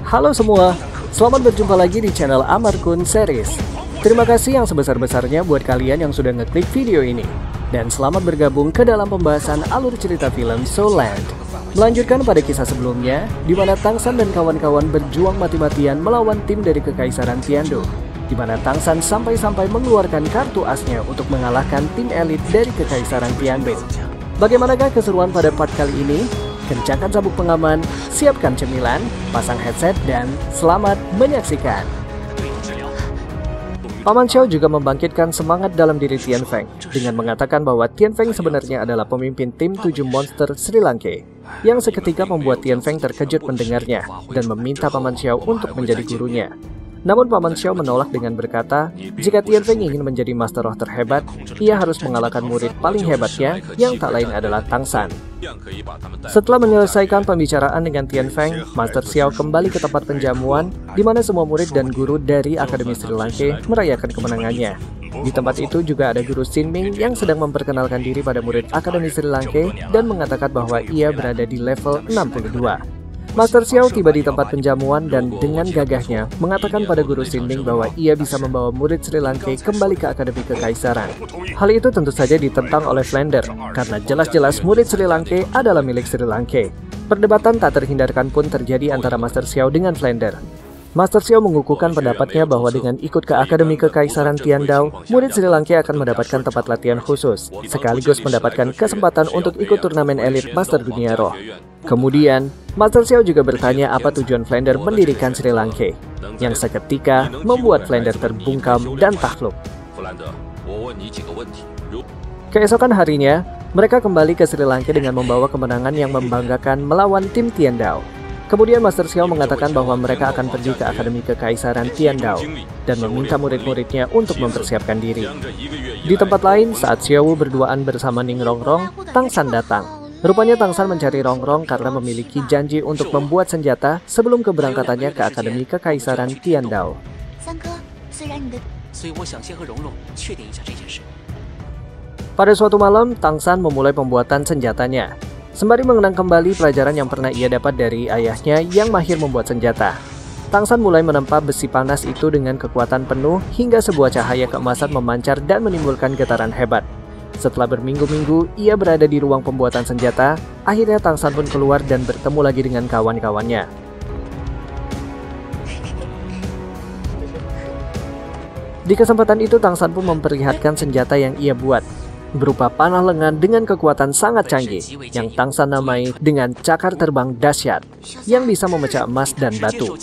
Halo semua, selamat berjumpa lagi di channel Amarkun Series. Terima kasih yang sebesar-besarnya buat kalian yang sudah ngeklik video ini. Dan selamat bergabung ke dalam pembahasan alur cerita film Soul Land. Melanjutkan pada kisah sebelumnya, di mana Tang San dan kawan-kawan berjuang mati-matian melawan tim dari Kekaisaran Tiandou, di mana Tang San sampai-sampai mengeluarkan kartu asnya untuk mengalahkan tim elit dari Kekaisaran Tiandou. Bagaimanakah keseruan pada part kali ini? Kencangkan sabuk pengaman, siapkan cemilan, pasang headset, dan selamat menyaksikan. Paman Xiao juga membangkitkan semangat dalam diri Tian Feng dengan mengatakan bahwa Tian Feng sebenarnya adalah pemimpin tim 7 monster Sri Lanka, yang seketika membuat Tian Feng terkejut mendengarnya dan meminta Paman Xiao untuk menjadi gurunya. Namun Paman Xiao menolak dengan berkata, jika Tian Feng ingin menjadi master roh terhebat, ia harus mengalahkan murid paling hebatnya yang tak lain adalah Tang San. Setelah menyelesaikan pembicaraan dengan Tian Feng, Master Xiao kembali ke tempat penjamuan di mana semua murid dan guru dari Akademi Sri Lanka merayakan kemenangannya. Di tempat itu juga ada guru Xin Ming yang sedang memperkenalkan diri pada murid Akademi Sri Lanka dan mengatakan bahwa ia berada di level 62. Master Xiao tiba di tempat penjamuan dan dengan gagahnya mengatakan pada guru Xin Ming bahwa ia bisa membawa murid Sri Lanka kembali ke Akademi Kekaisaran. Hal itu tentu saja ditentang oleh Flander, karena jelas-jelas murid Sri Lanka adalah milik Sri Lanka. Perdebatan tak terhindarkan pun terjadi antara Master Xiao dengan Flander. Master Xiao mengukuhkan pendapatnya bahwa dengan ikut ke Akademi Kekaisaran Tiandou, murid Sri Lanka akan mendapatkan tempat latihan khusus, sekaligus mendapatkan kesempatan untuk ikut turnamen elit Master Dunia Roh. Kemudian, Master Xiao juga bertanya apa tujuan Flander mendirikan Sri Lanka, yang seketika membuat Flander terbungkam dan takluk. Keesokan harinya, mereka kembali ke Sri Lanka dengan membawa kemenangan yang membanggakan melawan tim Tiandou. Kemudian Master Xiao mengatakan bahwa mereka akan pergi ke Akademi Kekaisaran Tiandou dan meminta murid-muridnya untuk mempersiapkan diri. Di tempat lain, saat Xiao berduaan bersama Ning Rongrong, Tang San datang. Rupanya Tang San mencari Rongrong karena memiliki janji untuk membuat senjata sebelum keberangkatannya ke Akademi Kekaisaran Tiandou. Pada suatu malam, Tang San memulai pembuatan senjatanya, sembari mengenang kembali pelajaran yang pernah ia dapat dari ayahnya yang mahir membuat senjata. Tang San mulai menempa besi panas itu dengan kekuatan penuh hingga sebuah cahaya keemasan memancar dan menimbulkan getaran hebat. Setelah berminggu-minggu ia berada di ruang pembuatan senjata, akhirnya Tang San pun keluar dan bertemu lagi dengan kawan-kawannya. Di kesempatan itu Tang San pun memperlihatkan senjata yang ia buat, berupa panah lengan dengan kekuatan sangat canggih, yang Tang San namai dengan cakar terbang dahsyat, yang bisa memecah emas dan batu.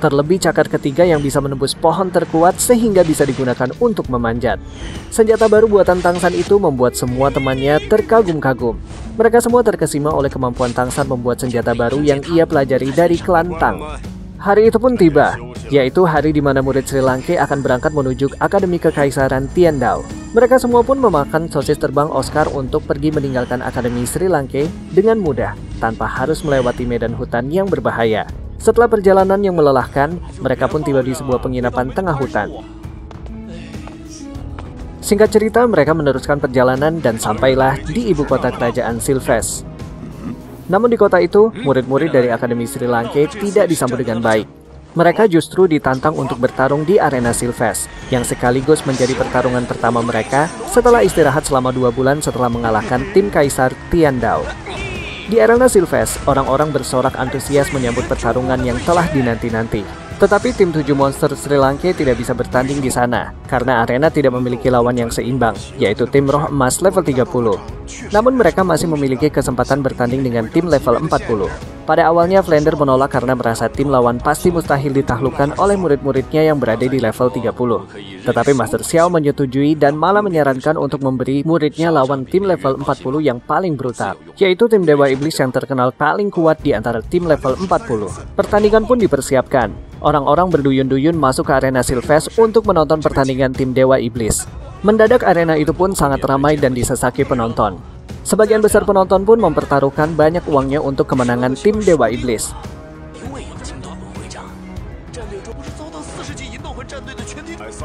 Terlebih cakar ketiga yang bisa menembus pohon terkuat sehingga bisa digunakan untuk memanjat. Senjata baru buatan Tang San itu membuat semua temannya terkagum-kagum. Mereka semua terkesima oleh kemampuan Tang San membuat senjata baru yang ia pelajari dari klan Tang. Hari itu pun tiba, yaitu hari di mana murid Sri Lanka akan berangkat menuju Akademi Kekaisaran Tiandou. Mereka semua pun memakan sosis terbang Oscar untuk pergi meninggalkan Akademi Sri Lanka dengan mudah, tanpa harus melewati medan hutan yang berbahaya. Setelah perjalanan yang melelahkan, mereka pun tiba di sebuah penginapan tengah hutan. Singkat cerita, mereka meneruskan perjalanan dan sampailah di ibu kota kerajaan Silves. Namun di kota itu, murid-murid dari Akademi Sri Lanka tidak disambut dengan baik. Mereka justru ditantang untuk bertarung di arena Silves, yang sekaligus menjadi pertarungan pertama mereka setelah istirahat selama 2 bulan setelah mengalahkan tim Kaisar Tiandou. Di arena Silves, orang-orang bersorak antusias menyambut pertarungan yang telah dinanti-nanti. Tetapi tim 7 monster Sri Lanka tidak bisa bertanding di sana, karena arena tidak memiliki lawan yang seimbang, yaitu tim roh emas level 30. Namun mereka masih memiliki kesempatan bertanding dengan tim level 40. Pada awalnya Flander menolak karena merasa tim lawan pasti mustahil ditaklukkan oleh murid-muridnya yang berada di level 30. Tetapi Master Xiao menyetujui dan malah menyarankan untuk memberi muridnya lawan tim level 40 yang paling brutal, yaitu tim Dewa Iblis yang terkenal paling kuat di antara tim level 40. Pertandingan pun dipersiapkan. Orang-orang berduyun-duyun masuk ke arena Silves untuk menonton pertandingan tim Dewa Iblis. Mendadak arena itu pun sangat ramai dan disesaki penonton. Sebagian besar penonton pun mempertaruhkan banyak uangnya untuk kemenangan tim Dewa Iblis.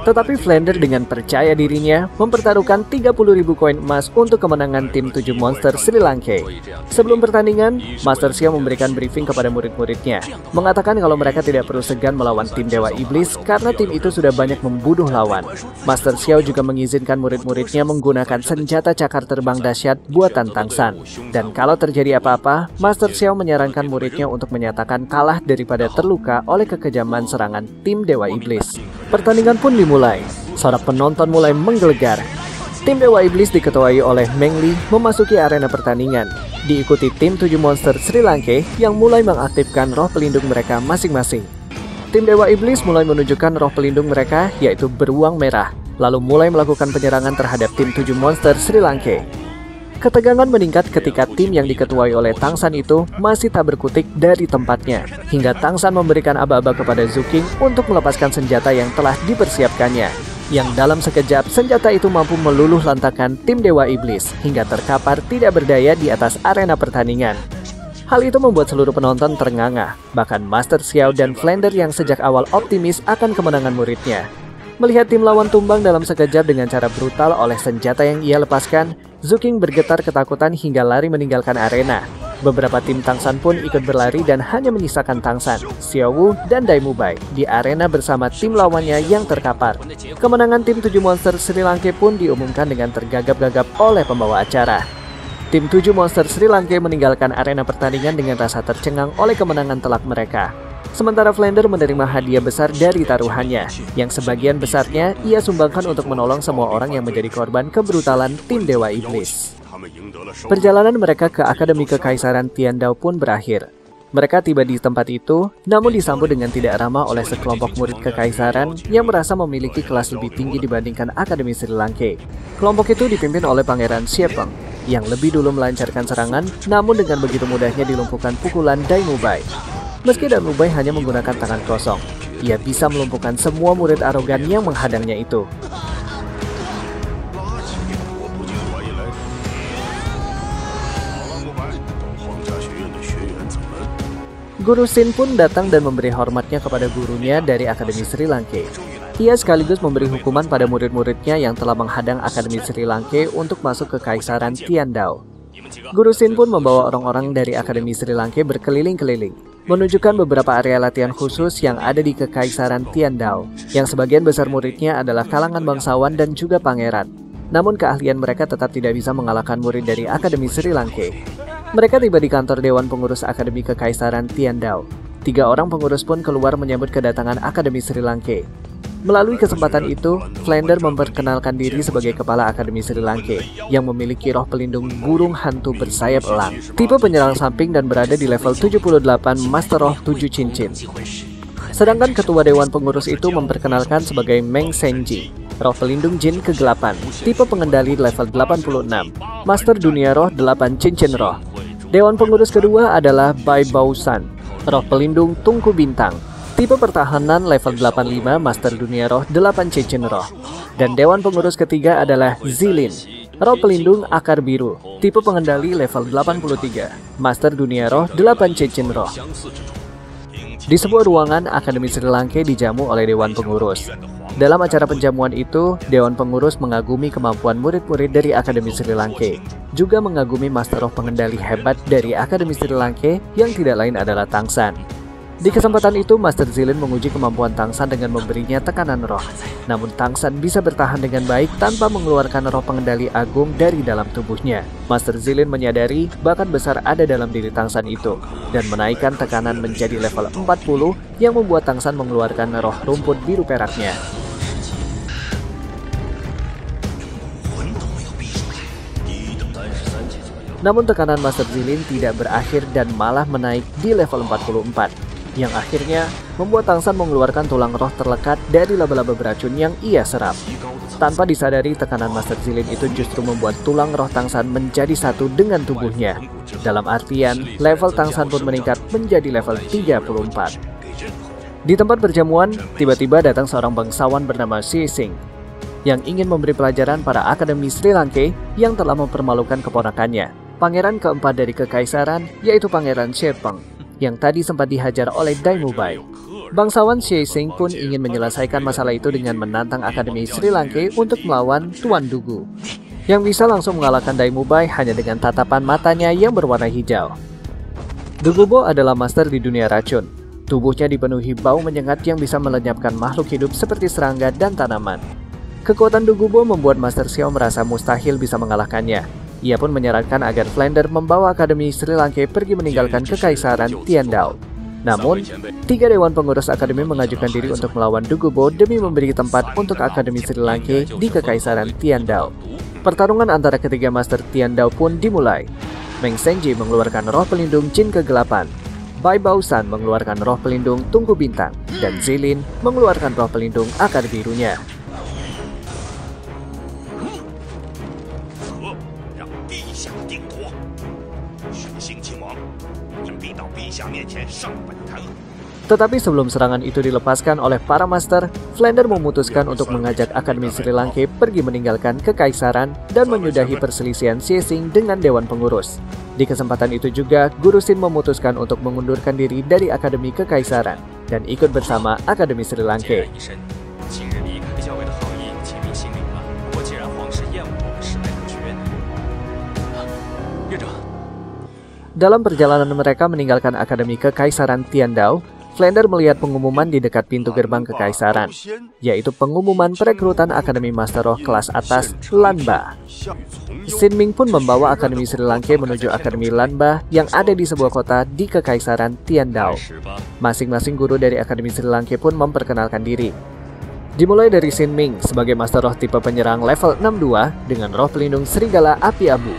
Tetapi Flander dengan percaya dirinya mempertaruhkan 30.000 koin emas untuk kemenangan tim 7 monster Sri Lanka. Sebelum pertandingan, Master Xiao memberikan briefing kepada murid-muridnya, mengatakan kalau mereka tidak perlu segan melawan tim Dewa Iblis karena tim itu sudah banyak membunuh lawan. Master Xiao juga mengizinkan murid-muridnya menggunakan senjata cakar terbang dahsyat buatan Tangsan. Dan kalau terjadi apa-apa, Master Xiao menyarankan muridnya untuk menyatakan kalah daripada terluka oleh kekejaman serangan tim Dewa Iblis. Pertandingan pun dimulai. Sorak penonton mulai menggelegar. Tim Dewa Iblis diketuai oleh Meng Li memasuki arena pertandingan, diikuti tim 7 monster Sri Lanka yang mulai mengaktifkan roh pelindung mereka masing-masing. Tim Dewa Iblis mulai menunjukkan roh pelindung mereka, yaitu beruang merah, lalu mulai melakukan penyerangan terhadap tim 7 monster Sri Lanka. Ketegangan meningkat ketika tim yang diketuai oleh Tangsan itu masih tak berkutik dari tempatnya, hingga Tangsan memberikan aba-aba kepada Zhu King untuk melepaskan senjata yang telah dipersiapkannya, yang dalam sekejap senjata itu mampu meluluh lantakan tim Dewa Iblis hingga terkapar tidak berdaya di atas arena pertandingan. Hal itu membuat seluruh penonton ternganga, bahkan Master Xiao dan Flander yang sejak awal optimis akan kemenangan muridnya. Melihat tim lawan tumbang dalam sekejap dengan cara brutal oleh senjata yang ia lepaskan, Zhu King bergetar ketakutan hingga lari meninggalkan arena. Beberapa tim Tangsan pun ikut berlari dan hanya menyisakan Tangsan, Xiao Wu, dan Dai Mubai di arena bersama tim lawannya yang terkapar. Kemenangan tim 7 monster Sri Lanka pun diumumkan dengan tergagap-gagap oleh pembawa acara. Tim 7 monster Sri Lanka meninggalkan arena pertandingan dengan rasa tercengang oleh kemenangan telak mereka. Sementara Flander menerima hadiah besar dari taruhannya, yang sebagian besarnya ia sumbangkan untuk menolong semua orang yang menjadi korban kebrutalan tim Dewa Iblis. Perjalanan mereka ke Akademi Kekaisaran Tiandao pun berakhir. Mereka tiba di tempat itu, namun disambut dengan tidak ramah oleh sekelompok murid kekaisaran yang merasa memiliki kelas lebih tinggi dibandingkan Akademi Sri Lanka. Kelompok itu dipimpin oleh Pangeran Siepeng, yang lebih dulu melancarkan serangan, namun dengan begitu mudahnya dilumpuhkan pukulan Dai Mubai. Meski Dai Mubai hanya menggunakan tangan kosong, ia bisa melumpuhkan semua murid arogan yang menghadangnya itu. Guru Sin pun datang dan memberi hormatnya kepada gurunya dari Akademi Sri Lanka. Ia sekaligus memberi hukuman pada murid-muridnya yang telah menghadang Akademi Sri Lanka untuk masuk ke Kekaisaran Tiandao. Guru Sin pun membawa orang-orang dari Akademi Sri Lanka berkeliling-keliling, menunjukkan beberapa area latihan khusus yang ada di Kekaisaran Tiandao, yang sebagian besar muridnya adalah kalangan bangsawan dan juga pangeran. Namun keahlian mereka tetap tidak bisa mengalahkan murid dari Akademi Sri Lanka. Mereka tiba di kantor Dewan Pengurus Akademi Kekaisaran Tiandao. 3 orang pengurus pun keluar menyambut kedatangan Akademi Sri Lanka. Melalui kesempatan itu, Flander memperkenalkan diri sebagai kepala Akademi Sri Lanka yang memiliki roh pelindung burung hantu bersayap elang, tipe penyerang samping dan berada di level 78 Master Roh 7 Cincin. Sedangkan ketua Dewan Pengurus itu memperkenalkan sebagai Meng Senji, roh pelindung jin ke-8, tipe pengendali level 86, Master Dunia Roh 8 Cincin Roh. Dewan Pengurus kedua adalah Bai Baosan, roh pelindung Tungku Bintang, tipe pertahanan level 85 Master Dunia Roh 8 Cincin Roh. Dan Dewan Pengurus ketiga adalah Zilin, roh pelindung Akar Biru, tipe pengendali level 83 Master Dunia Roh 8 Cincin Roh. Di sebuah ruangan, Akademi Sri Lanka dijamu oleh Dewan Pengurus. Dalam acara penjamuan itu, Dewan Pengurus mengagumi kemampuan murid-murid dari Akademi Sri Lanka, juga mengagumi Master Roh pengendali hebat dari Akademi Sri Lanka yang tidak lain adalah Tangsan. Di kesempatan itu, Master Zilin menguji kemampuan Tangsan dengan memberinya tekanan roh. Namun Tangsan bisa bertahan dengan baik tanpa mengeluarkan roh pengendali agung dari dalam tubuhnya. Master Zilin menyadari bakat besar ada dalam diri Tangsan itu, dan menaikkan tekanan menjadi level 40 yang membuat Tangsan mengeluarkan roh rumput biru peraknya. Namun tekanan Master Zilin tidak berakhir dan malah menaik di level 44. Yang akhirnya membuat Tangsan mengeluarkan tulang roh terlekat dari laba-laba beracun yang ia serap. Tanpa disadari, tekanan Master Zilin itu justru membuat tulang roh Tangsan menjadi satu dengan tubuhnya. Dalam artian, level Tangsan pun meningkat menjadi level 34. Di tempat perjamuan, tiba-tiba datang seorang bangsawan bernama Xi Xing yang ingin memberi pelajaran para Akademi Sri Lanka yang telah mempermalukan keponakannya, pangeran keempat dari Kekaisaran, yaitu Pangeran Siepeng, yang tadi sempat dihajar oleh Dai Mubai. Bangsawan Xie pun ingin menyelesaikan masalah itu dengan menantang Akademi Sri Lanka untuk melawan Tuan Dugu, yang bisa langsung mengalahkan Daimubai hanya dengan tatapan matanya yang berwarna hijau. Dugubo adalah master di dunia racun. Tubuhnya dipenuhi bau menyengat yang bisa melenyapkan makhluk hidup seperti serangga dan tanaman. Kekuatan Dugubo membuat Master Xiao merasa mustahil bisa mengalahkannya. Ia pun menyarankan agar Flander membawa Akademi Sri Lanka pergi meninggalkan Kekaisaran Tiandao. Namun, 3 dewan pengurus akademi mengajukan diri untuk melawan Dugubo demi memberi tempat untuk Akademi Sri Lanka di Kekaisaran Tiandao. Pertarungan antara ketiga Master Tiandao pun dimulai. Meng Senji mengeluarkan roh pelindung Jin ke-8, Bai Baosan mengeluarkan roh pelindung Tungku Bintang, dan Zilin mengeluarkan roh pelindung Akar Birunya. Tetapi sebelum serangan itu dilepaskan oleh para master, Flander memutuskan untuk mengajak Akademi Sri Lanka pergi meninggalkan Kekaisaran dan menyudahi perselisihan Xie Xing dengan Dewan Pengurus. Di kesempatan itu juga, Guru Sin memutuskan untuk mengundurkan diri dari Akademi Kekaisaran dan ikut bersama Akademi Sri Lanka. Dalam perjalanan mereka meninggalkan Akademi Kekaisaran Tiandao, Flander melihat pengumuman di dekat pintu gerbang Kekaisaran, yaitu pengumuman perekrutan Akademi Master Roh kelas atas Lanba. Sin Ming pun membawa Akademi Sri Lanka menuju Akademi Lanba yang ada di sebuah kota di Kekaisaran Tiandao. Masing-masing guru dari Akademi Sri Lanka pun memperkenalkan diri. Dimulai dari Sin Ming sebagai Master Roh tipe penyerang level 62 dengan roh pelindung Serigala Api Abu.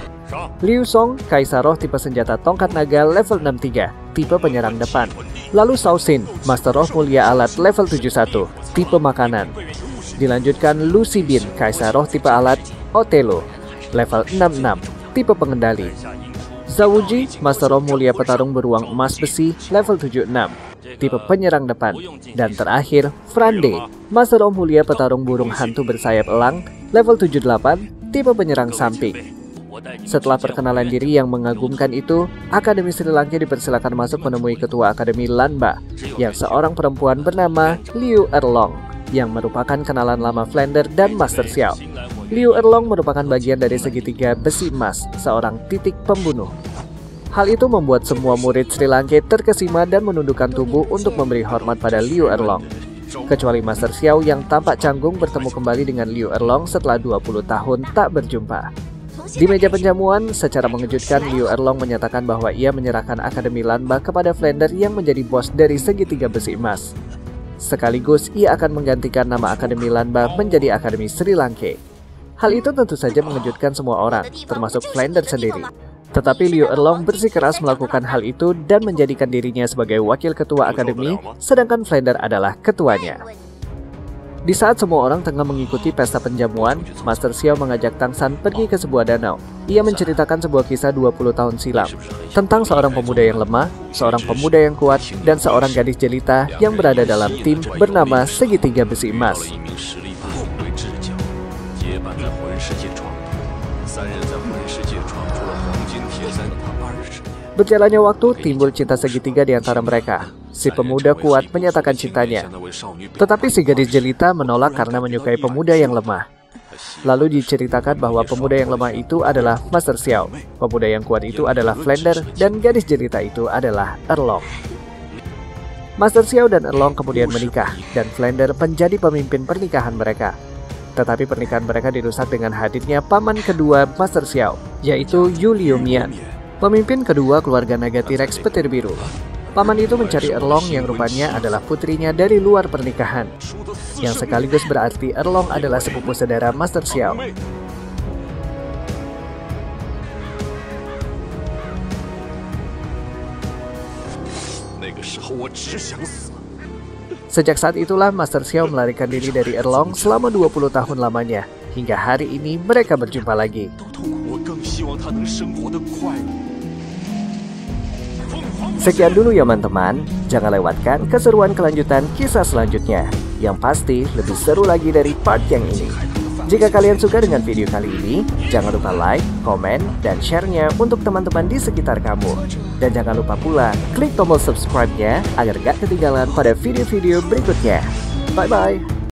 Liu Song, Kaisar Roh tipe senjata tongkat naga level 63, tipe penyerang depan. Lalu Shao Xin, Master Roh mulia alat level 71, tipe makanan. Dilanjutkan Lu Sibin, Kaisar Roh tipe alat Otelo, level 66, tipe pengendali. Zhao Wuji, Master Roh mulia petarung beruang emas besi level 76, tipe penyerang depan. Dan terakhir, Frande, Master Roh mulia petarung burung hantu bersayap elang level 78, tipe penyerang samping. Setelah perkenalan diri yang mengagumkan itu, Akademi Sri Lanka dipersilakan masuk menemui Ketua Akademi Lanba, yang seorang perempuan bernama Liu Erlong, yang merupakan kenalan lama Flander dan Master Xiao. Liu Erlong merupakan bagian dari segitiga besi emas, seorang titik pembunuh. Hal itu membuat semua murid Sri Lanka terkesima dan menundukkan tubuh untuk memberi hormat pada Liu Erlong. Kecuali Master Xiao yang tampak canggung bertemu kembali dengan Liu Erlong setelah 20 tahun tak berjumpa. Di meja penjamuan, secara mengejutkan Liu Erlong menyatakan bahwa ia menyerahkan Akademi Lanba kepada Flander yang menjadi bos dari segitiga besi emas. Sekaligus, ia akan menggantikan nama Akademi Lanba menjadi Akademi Sri Lanka. Hal itu tentu saja mengejutkan semua orang, termasuk Flander sendiri. Tetapi Liu Erlong bersikeras melakukan hal itu dan menjadikan dirinya sebagai wakil ketua Akademi, sedangkan Flander adalah ketuanya. Di saat semua orang tengah mengikuti pesta penjamuan, Master Xiao mengajak Tang San pergi ke sebuah danau. Ia menceritakan sebuah kisah 20 tahun silam tentang seorang pemuda yang lemah, seorang pemuda yang kuat, dan seorang gadis jelita yang berada dalam tim bernama Segitiga Besi Emas. Berjalannya waktu, timbul cinta segitiga di antara mereka. Si pemuda kuat menyatakan cintanya, tetapi si gadis jelita menolak karena menyukai pemuda yang lemah. Lalu diceritakan bahwa pemuda yang lemah itu adalah Master Xiao, pemuda yang kuat itu adalah Flander, dan gadis jelita itu adalah Erlong. Master Xiao dan Erlong kemudian menikah, dan Flander menjadi pemimpin pernikahan mereka. Tetapi pernikahan mereka dirusak dengan hadirnya paman kedua Master Xiao, yaitu Yu Liumian, pemimpin kedua keluarga naga T-Rex petir biru. Paman itu mencari Erlong yang rupanya adalah putrinya dari luar pernikahan, yang sekaligus berarti Erlong adalah sepupu saudara Master Xiao. Sejak saat itulah Master Xiao melarikan diri dari Erlong selama 20 tahun lamanya, hingga hari ini mereka berjumpa lagi. Sekian dulu ya teman-teman, jangan lewatkan keseruan kelanjutan kisah selanjutnya, yang pasti lebih seru lagi dari part yang ini. Jika kalian suka dengan video kali ini, jangan lupa like, komen, dan share-nya untuk teman-teman di sekitar kamu. Dan jangan lupa pula klik tombol subscribe-nya agar gak ketinggalan pada video-video berikutnya. Bye-bye!